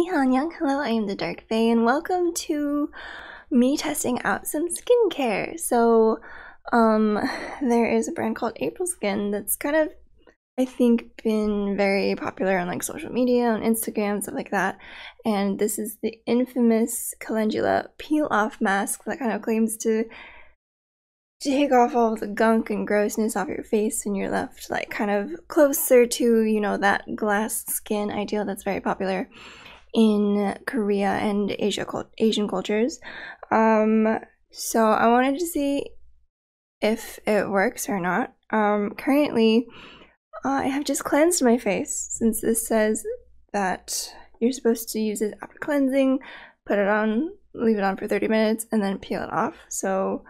Hello, I am the Dark Fae, and welcome to me testing out some skincare. So, there is a brand called Aprilskin that's kind of, I think, been very popular on like social media, on Instagram, stuff like that. And this is the infamous Calendula peel-off mask that kind of claims to take off all the gunk and grossness off your face, and you're left like kind of closer to, you know, that glass skin ideal that's very popular in Korea and Asian cultures. So I wanted to see if it works or not. Currently, I have just cleansed my face, since this says that you're supposed to use it after cleansing, put it on, leave it on for 30 minutes, and then peel it off. So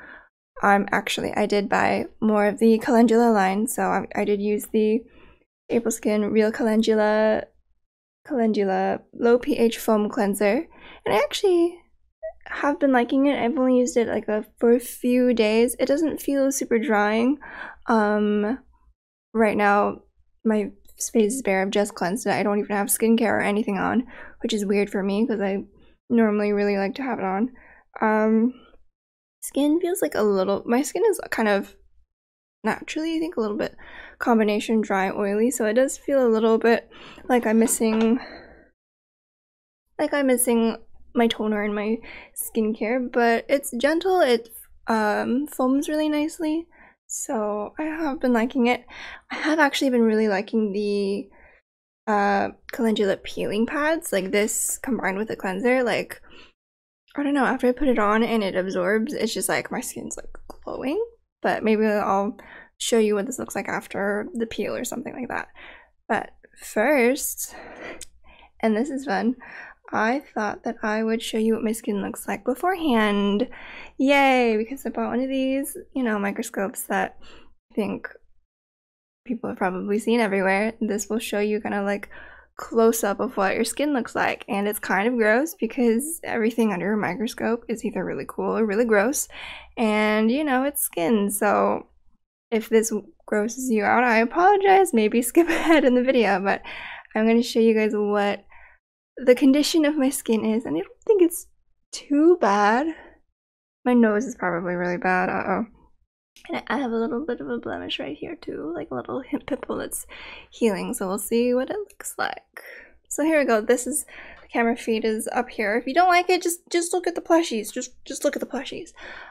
I did buy more of the Calendula line, so I did use the Aprilskin Real Calendula low pH foam cleanser, and I actually have been liking it. I've only used it like for a few days. It doesn't feel super drying. Right now my face is bare. I've just cleansed it. I don't even have skincare or anything on, which is weird for me because I normally really like to have it on. Skin feels like my skin is kind of naturally, I think, a little bit combination dry oily, so it does feel a little bit like I'm missing my toner in my skincare, but it's gentle. It foams really nicely, so I have been liking it. I have actually been really liking the calendula peeling pads, like this combined with the cleanser. Like, I don't know, after I put it on and it absorbs, it's just like my skin's like glowing. But maybe I'll show you what this looks like after the peel or something like that. But first, and this is fun, I thought that I would show you what my skin looks like beforehand. Yay, because I bought one of these, you know, microscopes that I think people have probably seen everywhere. This will show you kind of like close up of what your skin looks like, and it's kind of gross because everything under a microscope is either really cool or really gross, and you know, it's skin. So if this grosses you out, I apologize. Maybe skip ahead in the video, but I'm going to show you guys what the condition of my skin is, and I don't think it's too bad. My nose is probably really bad. And I have a little bit of a blemish right here too, like a little pimple that's healing, so we'll see what it looks like. So here we go. This is, the camera feed is up here. If you don't like it, just look at the plushies. Just look at the plushies.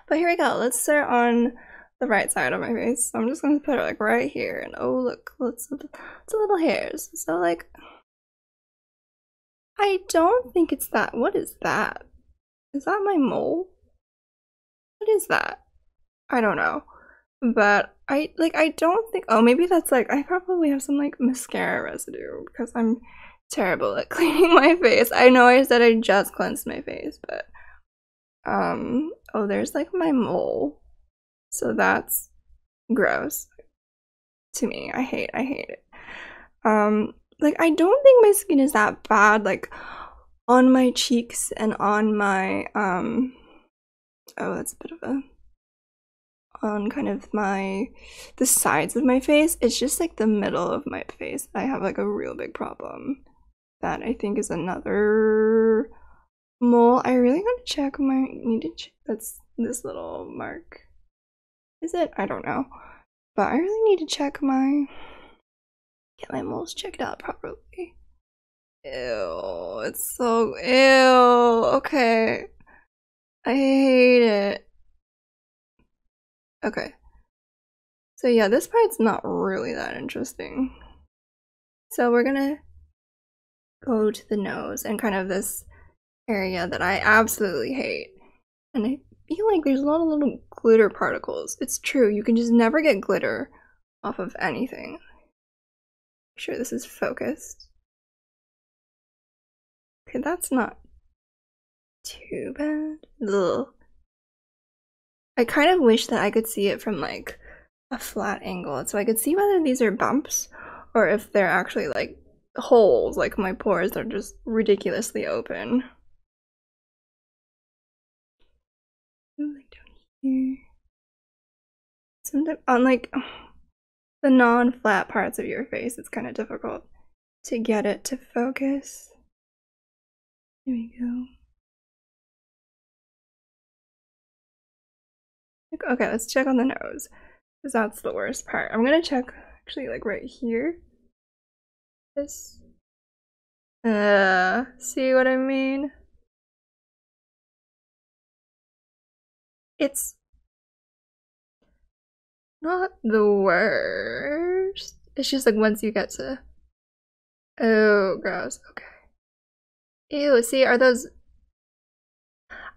But here we go. Let's start on the right side of my face. So I'm just gonna put it like right here, and oh look, it's a little hairs. So like, I don't think it's that. What is that? Is that my mole? What is that? I don't know. But I don't think, oh, maybe that's like, I probably have some like mascara residue because I'm terrible at cleaning my face. I know I said I just cleansed my face, but oh, there's like my mole, so that's gross to me. I hate it. Like, I don't think my skin is that bad, like on my cheeks and on my oh, that's a bit of a, on kind of the sides of my face. It's just like the middle of my face I have like a real big problem. That I think is another mole. I really gotta check my, that's this little mark. Is it? I don't know. But I really need to check get my moles checked out properly. Ew, it's so, ew, okay. I hate it. Okay, so yeah, this part's not really that interesting. So we're gonna go to the nose and kind of this area that I absolutely hate. And I feel like there's a lot of little glitter particles. It's true, you can just never get glitter off of anything. Make sure this is focused. Okay, that's not too bad. Ugh. I kind of wish that I could see it from like a flat angle, so I could see whether these are bumps or if they're actually like holes, like my pores are just ridiculously open. Like down here. Sometimes on like the non-flat parts of your face, it's kind of difficult to get it to focus. Here we go. Okay, let's check on the nose, because that's the worst part. I'm gonna check actually like right here. This. See what I mean? It's not the worst. It's just like once you get to. Oh, gross. Okay. Ew, see, are those.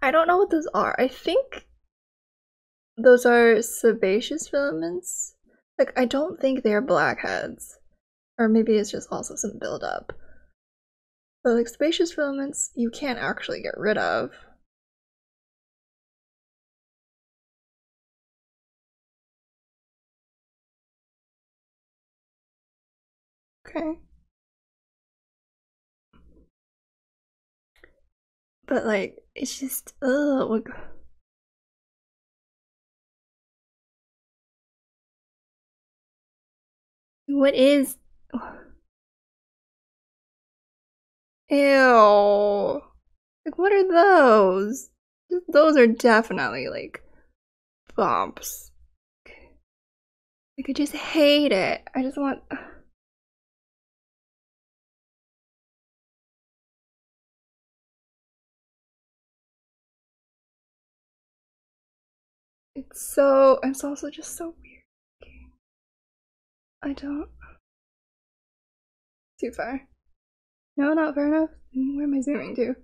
I don't know what those are. I think those are sebaceous filaments. Like, I don't think they're blackheads. Or maybe it's just also some buildup. But like sebaceous filaments, you can't actually get rid of. Okay. But like, it's just, ugh. Like, what is. Ew. Like, what are those? Those are definitely like bumps. Like, I just hate it. I just want. It's also just so weird. I don't. Too far. No, not far enough. Where am I zooming to?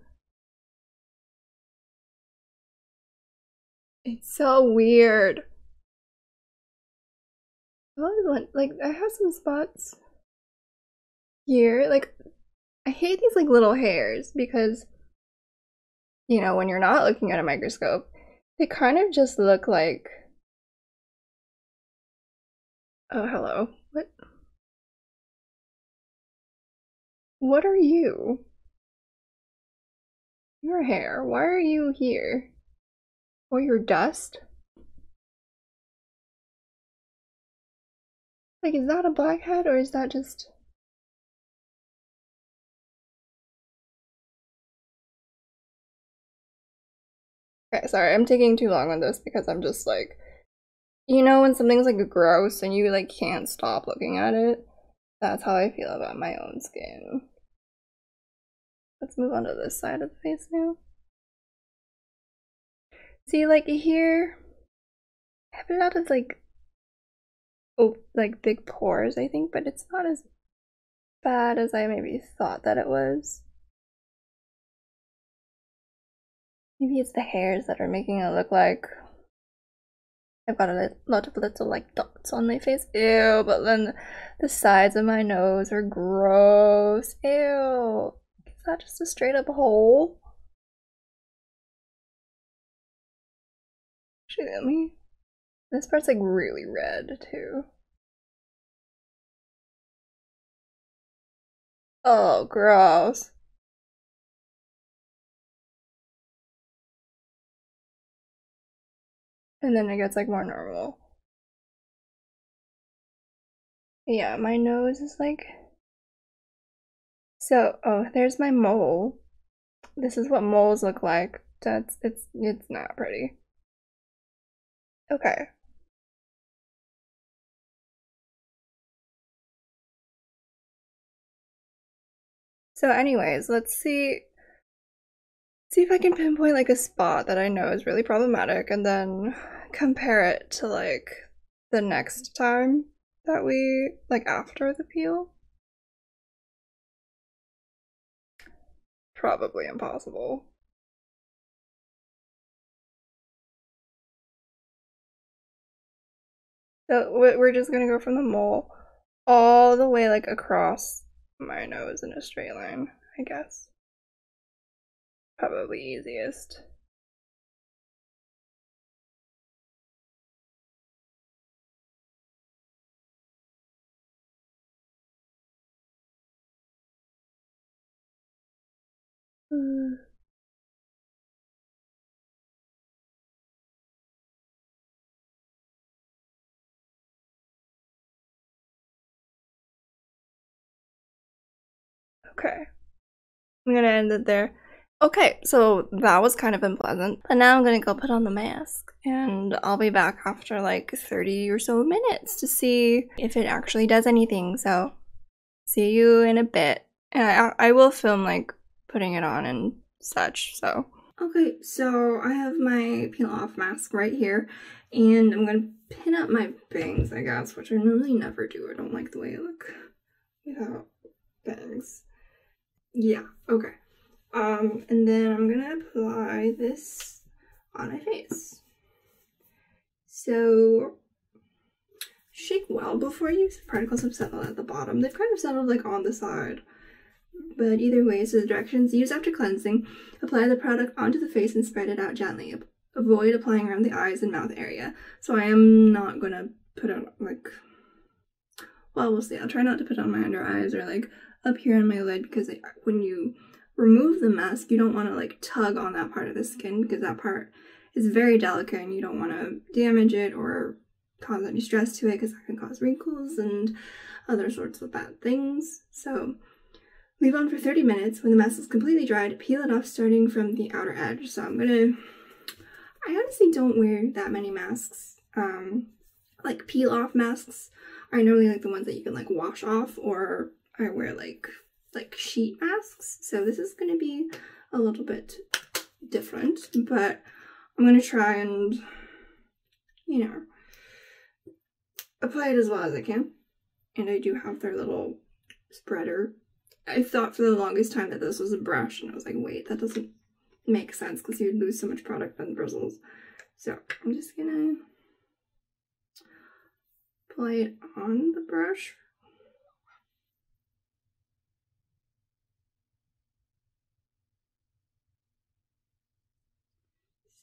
It's so weird. Like, I have some spots here. Like, I hate these like little hairs because, you know, when you're not looking at a microscope, they kind of just look like. Oh, hello. What? What are you? Your hair. Why are you here? Or your dust? Like, is that a blackhead or is that just. Okay, sorry, I'm taking too long on this because I'm just like, you know, when something's like gross and you like can't stop looking at it? That's how I feel about my own skin. Let's move on to this side of the face now. See, like here, I have a lot of like, like big pores, I think, but it's not as bad as I maybe thought that it was. Maybe it's the hairs that are making it look like I've got a lot of little like dots on my face. Ew, but then the sides of my nose are gross. Ew. Is that just a straight up hole? Actually, let me. This part's like really red too. Oh, gross. And then it gets like more normal. Yeah, my nose is like. So, oh, there's my mole. This is what moles look like. It's not pretty. Okay. So anyways, let's see if I can pinpoint like a spot that I know is really problematic and then compare it to like the next time that we like after the peel. Probably impossible. So we're just gonna go from the mole all the way like across my nose in a straight line, I guess. Probably easiest. Okay. I'm gonna end it there. Okay, so that was kind of unpleasant. But now I'm gonna go put on the mask and I'll be back after like 30 or so minutes to see if it actually does anything. So see you in a bit. And I will film like putting it on and such, so. Okay, so I have my peel off mask right here and I'm gonna pin up my bangs, I guess, which I normally never do. I don't like the way I look without bangs. Yeah, okay. And then I'm gonna apply this on my face. So shake well before you use. Particles have settled at the bottom. They've kind of settled like on the side. But either way, so the directions: use after cleansing, apply the product onto the face and spread it out gently. Avoid applying around the eyes and mouth area. So I am not gonna put it like, well, we'll see. I'll try not to put it on my under eyes or like up here on my lid, because when you remove the mask, you don't want to like tug on that part of the skin, because that part is very delicate and you don't want to damage it or cause any stress to it, because that can cause wrinkles and other sorts of bad things. So leave on for 30 minutes. When the mask is completely dried, peel it off starting from the outer edge. So I honestly don't wear that many masks. Like peel off masks are normally like the ones that you can like wash off, or I wear like sheet masks. So this is going to be a little bit different, but I'm going to try and, you know, apply it as well as I can. And I do have their little spreader. I thought for the longest time that this was a brush, and I was like, wait, that doesn't make sense because you would lose so much product on the bristles. So I'm just gonna apply it on the brush.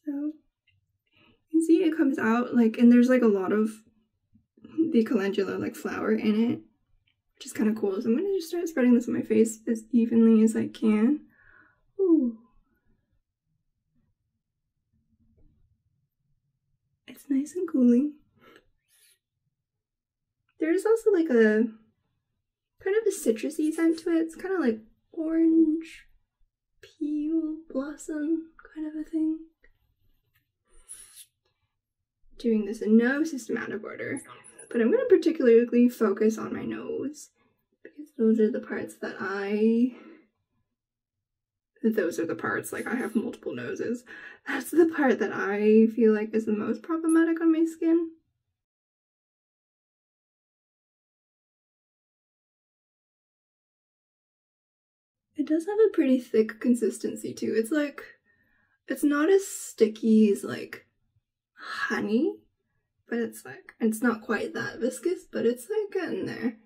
So you can see it comes out like, and there's like a lot of the calendula like flower in it, which is kind of cool. So I'm gonna just start spreading this on my face as evenly as I can. Ooh. It's nice and cooling. There's also like a kind of a citrusy scent to it. It's kind of like orange peel blossom kind of a thing. Doing this in no systematic order, but I'm going to particularly focus on my nose, because those are the parts that like I have multiple noses. That's the part that I feel like is the most problematic on my skin. It does have a pretty thick consistency too. It's like, it's not as sticky as like honey, but it's like, it's not quite that viscous, but it's like getting there.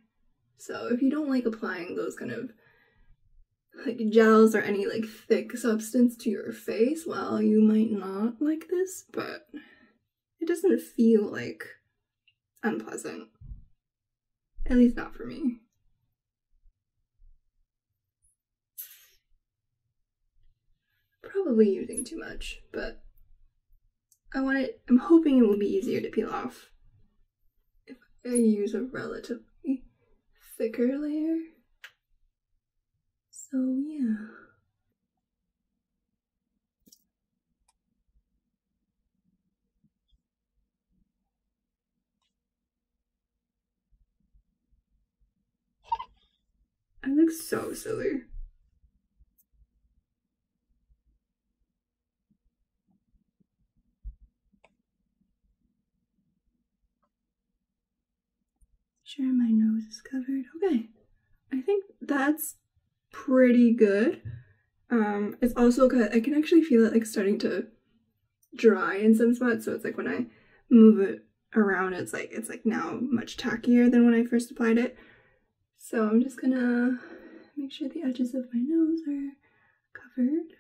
So if you don't like applying those kind of like gels or any like thick substance to your face, well, you might not like this, but it doesn't feel like unpleasant. At least not for me. Probably using too much, but I'm hoping it will be easier to peel off if I use a relatively thicker layer. So yeah. I look so silly. Sure, my nose is covered. Okay, I think that's pretty good. It's also good. I can actually feel it like starting to dry in some spots, so it's like when I move it around, it's like now much tackier than when I first applied it. So I'm just gonna make sure the edges of my nose are covered.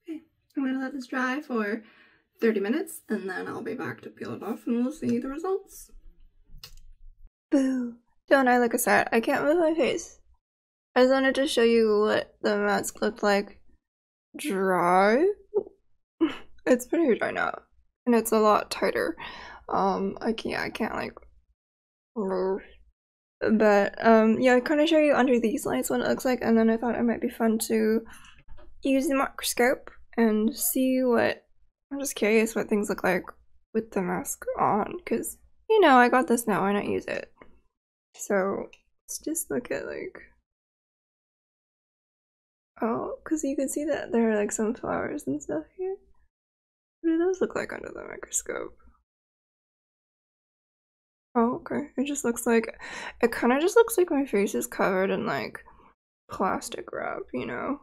Okay, I'm gonna let this dry for 30 minutes and then I'll be back to peel it off and we'll see the results. Boo! Don't I look sad? I can't move my face. I just wanted to show you what the mask looked like dry. It's pretty dry now, and it's a lot tighter. I can't like move. But yeah, I kind of show you under these lights what it looks like, and then I thought it might be fun to use the microscope and see what, I'm just curious what things look like with the mask on, because, you know, I got this now, why not use it? So let's just look at like, oh, because you can see that there are like some flowers and stuff here. What do those look like under the microscope? Oh, okay. It just looks like, it kind of just looks like my face is covered in like plastic wrap, you know?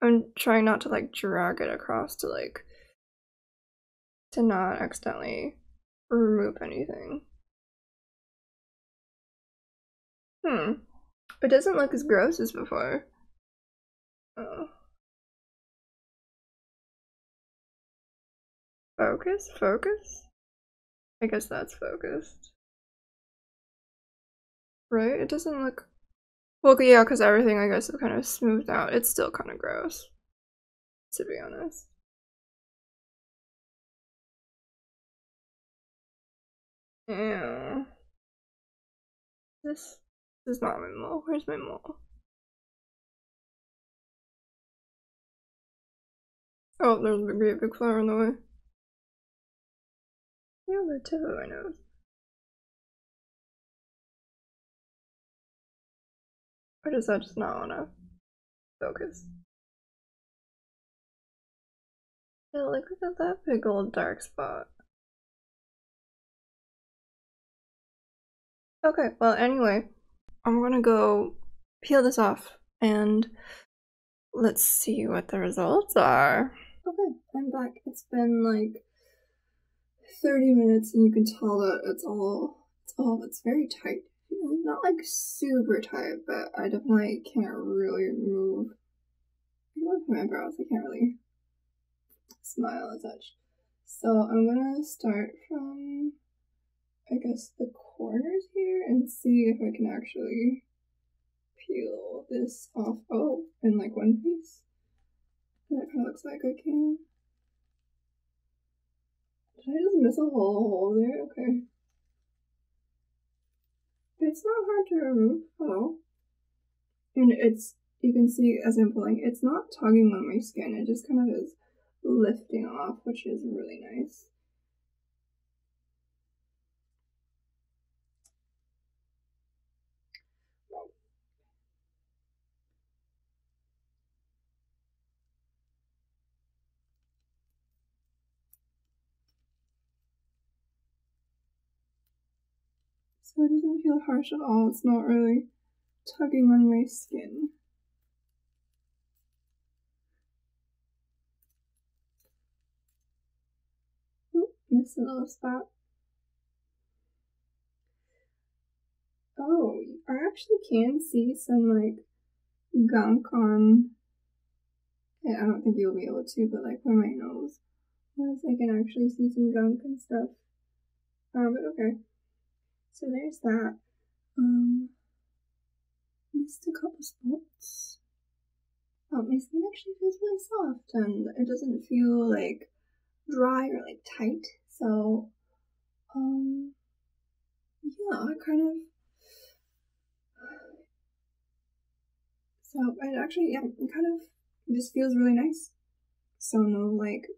I'm trying not to like drag it across to like, to not accidentally remove anything. It doesn't look as gross as before. Oh. Focus? Focus? I guess that's focused. Right? It doesn't look... Well, yeah, because everything, I guess, is kind of smoothed out. It's still kind of gross, to be honest. Ew. This is not my mole. Where's my mole? Oh, there's a great big flower in the way. Yeah, the tip of my nose. Or does that just not want to focus? Yeah, like, look at that big old dark spot. Okay, well, anyway, I'm gonna go peel this off and let's see what the results are. Okay, I'm back. It's been like 30 minutes and you can tell that it's very tight. Not like super tight, but I definitely can't really move. I go with my eyebrows, I can't really smile as much. So I'm gonna start from, I guess, the corners here and see if I can actually peel this off. Oh, in like one piece. That kind of looks like I can. Did I just miss a whole hole there? Okay. It's not hard to remove at all. And it's, you can see as I'm pulling, it's not tugging on my skin, it just kind of is lifting off, which is really nice. So it doesn't feel harsh at all, it's not really tugging on my skin. Oop, missed a little spot. Oh, I actually can see some like gunk on, I don't think you'll be able to, but like where my nose was, I can actually see some gunk and stuff. But okay. So there's that. Missed a couple spots. My skin actually feels really soft and it doesn't feel like dry or like tight. So, yeah, I kind of, so it actually, yeah, it kind of just feels really nice. So no like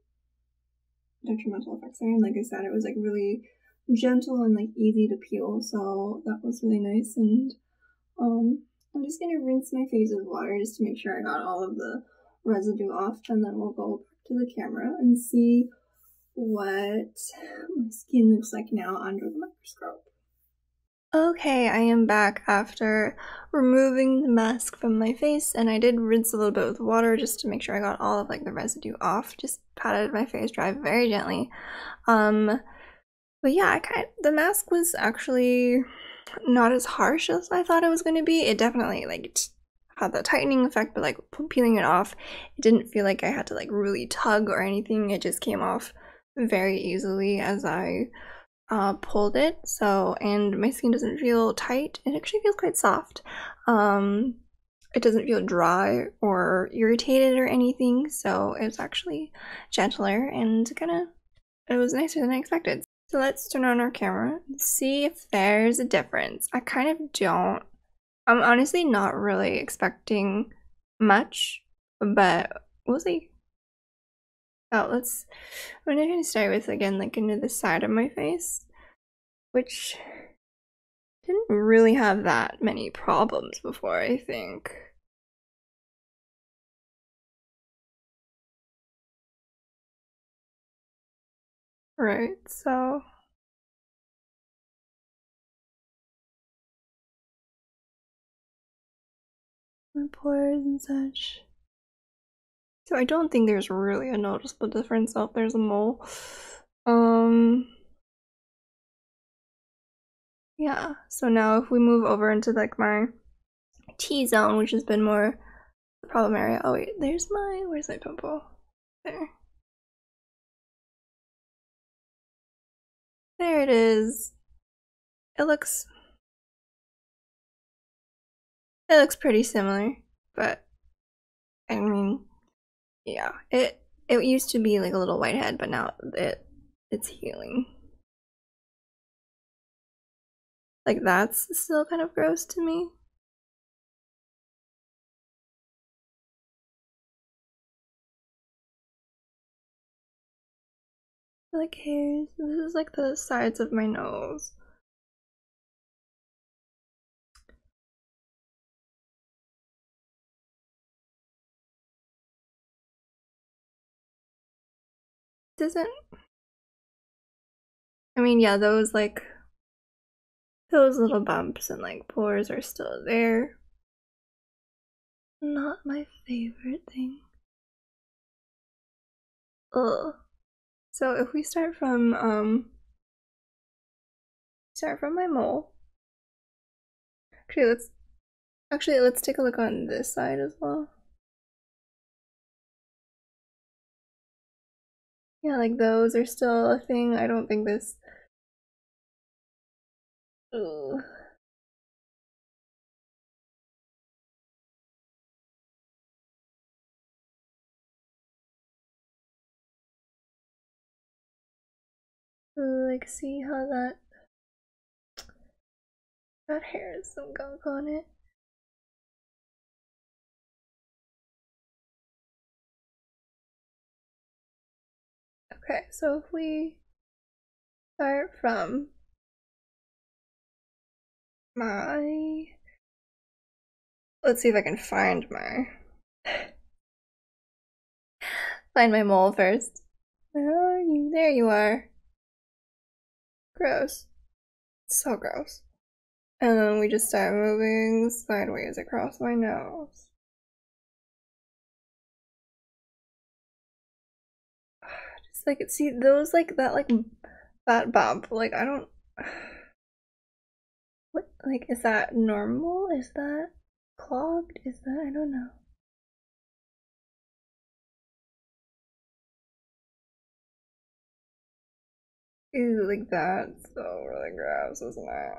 detrimental effects there. And like I said, it was like really gentle and like easy to peel. So that was really nice. And, I'm just gonna rinse my face with water just to make sure I got all of the residue off, and then we'll go back to the camera and see what my skin looks like now under the microscope. Okay, I am back after removing the mask from my face, and I did rinse a little bit with water just to make sure I got all of like the residue off. Just patted my face dry very gently. But yeah, the mask was actually not as harsh as I thought it was going to be. It definitely like had the tightening effect, but like peeling it off, it didn't feel like I had to like really tug or anything. It just came off very easily as I pulled it. So, and my skin doesn't feel tight. It actually feels quite soft. It doesn't feel dry or irritated or anything. So it's actually gentler and kind of, it was nicer than I expected. So let's turn on our camera and see if there's a difference. I kind of don't. I'm honestly not really expecting much, but we'll see. Oh, I'm gonna start with, again, like into the side of my face, which didn't really have that many problems before, I think. Right, so my pores and such. So I don't think there's really a noticeable difference. Oh, there's a mole. Yeah, so now if we move over into like my T-zone, which has been more the problem area. Oh wait, where's my pimple? There. There it is. It looks pretty similar, but I mean, yeah, it used to be like a little whitehead, but now it's healing. Like that's still kind of gross to me. Like hairs. This is like the sides of my nose. Doesn't. I mean, yeah, those little bumps and like pores are still there. Not my favorite thing. Ugh. So if we start from my mole. Let's take a look on this side as well. Yeah, like those are still a thing. I don't think this. Ugh. Like, see how that hair has some gunk on it. Okay, so if we start from my, let's see if I can find my mole first. Where are you? There you are. Gross. So gross. And then we just start moving sideways across my nose. Just like, see those, like that bump, like I don't. What, like, is that normal? Is that clogged? Is that, I don't know. Ew, like that's so really gross, isn't it?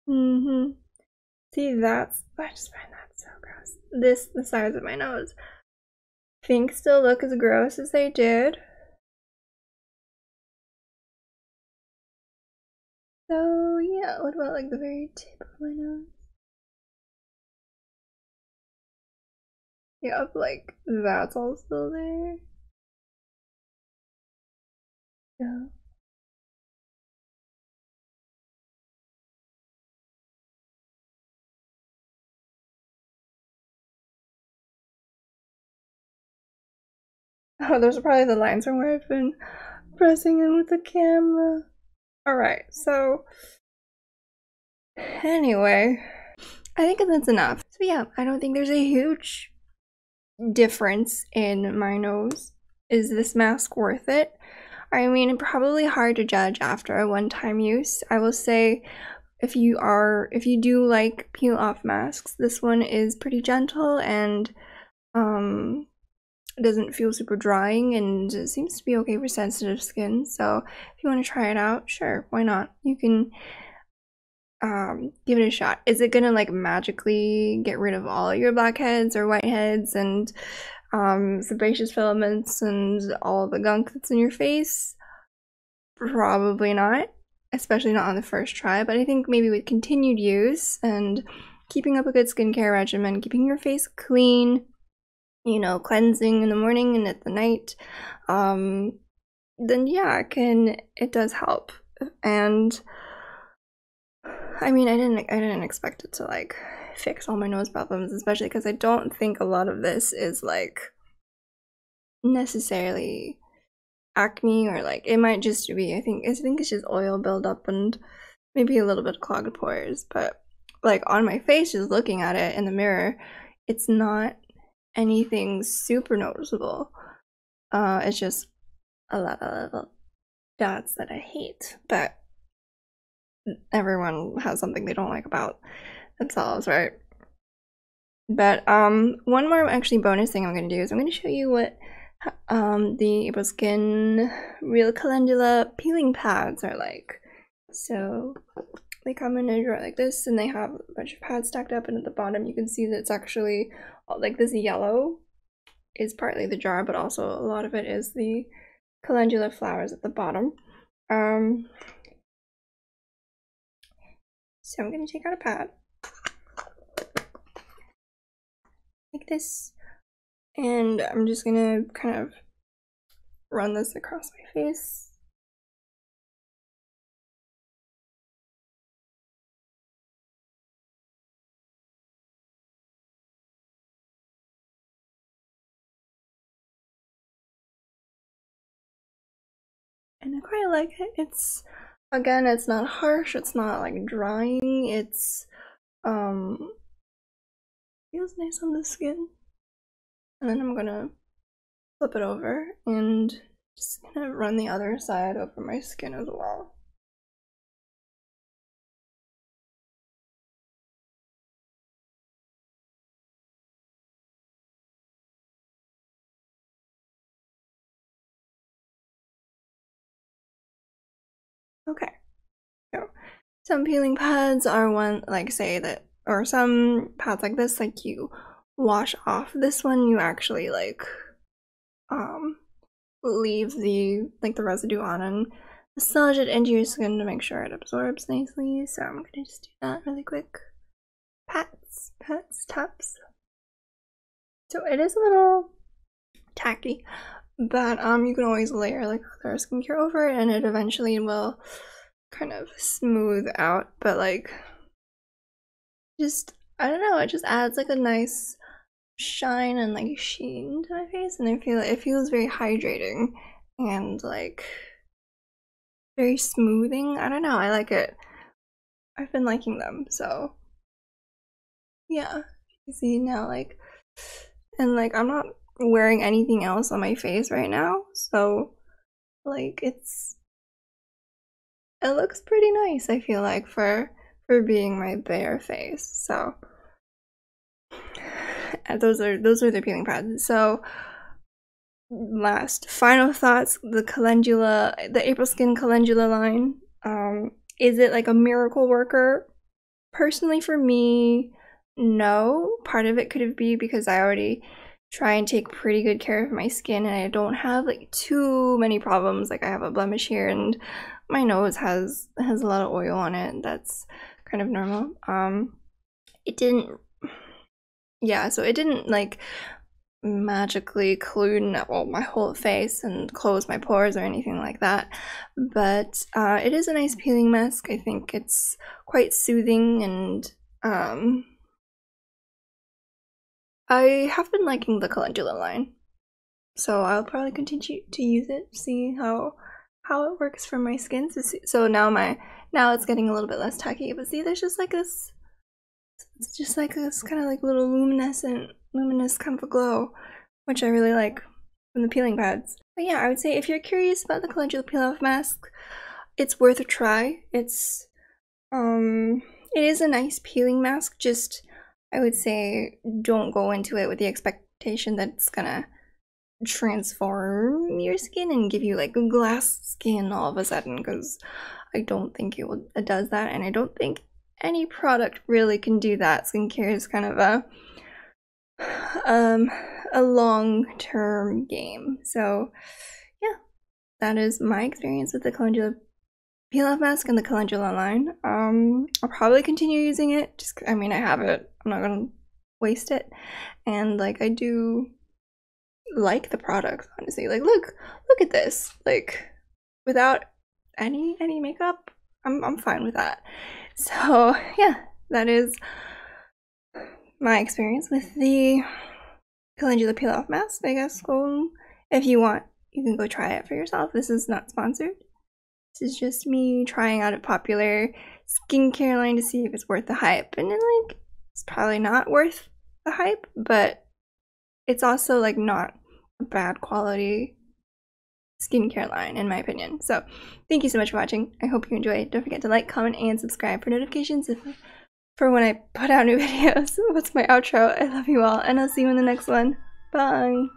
Mm-hmm. See, I just find that so gross. The sides of my nose. Think still look as gross as they did. So yeah, what about like the very tip of my nose? Yep, like that's all still there. Yeah. Oh, those are probably the lines from where I've been pressing in with the camera. Alright, so anyway, I think that's enough. So yeah, I don't think there's a huge difference in my nose. Is this mask worth it? I mean, probably hard to judge after a one-time use. I will say if you do like peel off masks, this one is pretty gentle and it doesn't feel super drying, and it seems to be okay for sensitive skin. So if you want to try it out, sure, why not? You can give it a shot. Is it gonna like magically get rid of all your blackheads or whiteheads and sebaceous filaments and all the gunk that's in your face? Probably not, especially not on the first try, but I think maybe with continued use and keeping up a good skincare regimen, keeping your face clean, you know, cleansing in the morning and at the night, then yeah, it does help. And I mean, I didn't expect it to like fix all my nose problems, especially because I don't think a lot of this is like necessarily acne, or like it might just be, I think it's just oil buildup and maybe a little bit of clogged pores. But like on my face, just looking at it in the mirror, it's not anything super noticeable. It's just a lot of little dots that I hate, but everyone has something they don't like about themselves, right? But one more actually bonus thing I'm going to do is I'm going to show you what the Aprilskin Real Calendula peeling pads are like. So they come in a drawer like this, and they have a bunch of pads stacked up, and at the bottom you can see that it's actually like this yellow is partly the jar, but also a lot of it is the calendula flowers at the bottom. So I'm going to take out a pad like this, and I'm just going to kind of run this across my face. And I quite like it. It's, again, it's not harsh, it's not like drying, it's feels nice on the skin. And then I'm gonna flip it over and just gonna run the other side over my skin as well. Okay, so some peeling pads are one, like say that, or some pads like this, like you wash off. This one you actually like leave the residue on and massage it into your skin to make sure it absorbs nicely. So I'm gonna just do that really quick. Pats, taps. So it is a little tacky, but you can always layer like other skincare over it, and it eventually will kind of smooth out. But like, just, I don't know, it just adds like a nice shine and like sheen to my face, and it feels very hydrating and like very smoothing. I don't know, I like it. I've been liking them, so yeah. You see now, like, and like I'm not wearing anything else on my face right now, so like it looks pretty nice, I feel like, for being my bare face. So those are the peeling pads. So last final thoughts, the Aprilskin Calendula line, is it like a miracle worker? Personally, for me, no. Part of it could be because I already try and take pretty good care of my skin, and I don't have like too many problems. Like I have a blemish here, and my nose has a lot of oil on it. That's kind of normal. It didn't, yeah, so it didn't like magically clean well my whole face and close my pores or anything like that, but it is a nice peeling mask. I think it's quite soothing, and I have been liking the calendula line, so I'll probably continue to use it, see how it works for my skin. So now it's getting a little bit less tacky, but see, there's just like this, it's just like this kind of like little luminous kind of a glow, which I really like from the peeling pads. But yeah, I would say if you're curious about the calendula peel off mask, it's worth a try. It's It is a nice peeling mask, just I would say don't go into it with the expectation that it's gonna transform your skin and give you like glass skin all of a sudden, because I don't think it does that, and I don't think any product really can do that. Skincare is kind of a long-term game. So yeah, that is my experience with the Calendula peel off mask and the Calendula line. I'll probably continue using it, just I mean I have it, I'm not gonna waste it, and like I do like the product, honestly. Like look at this, like without any makeup, I'm fine with that. So yeah, that is my experience with the Calendula peel off mask. I guess if you want, you can go try it for yourself. This is not sponsored. This is just me trying out a popular skincare line to see if it's worth the hype. And then, like, it's probably not worth the hype, but it's also like not a bad quality skincare line in my opinion. So thank you so much for watching. I hope you enjoyed. Don't forget to like, comment, and subscribe for notifications for when I put out new videos. What's my outro? I love you all, and I'll see you in the next one. Bye.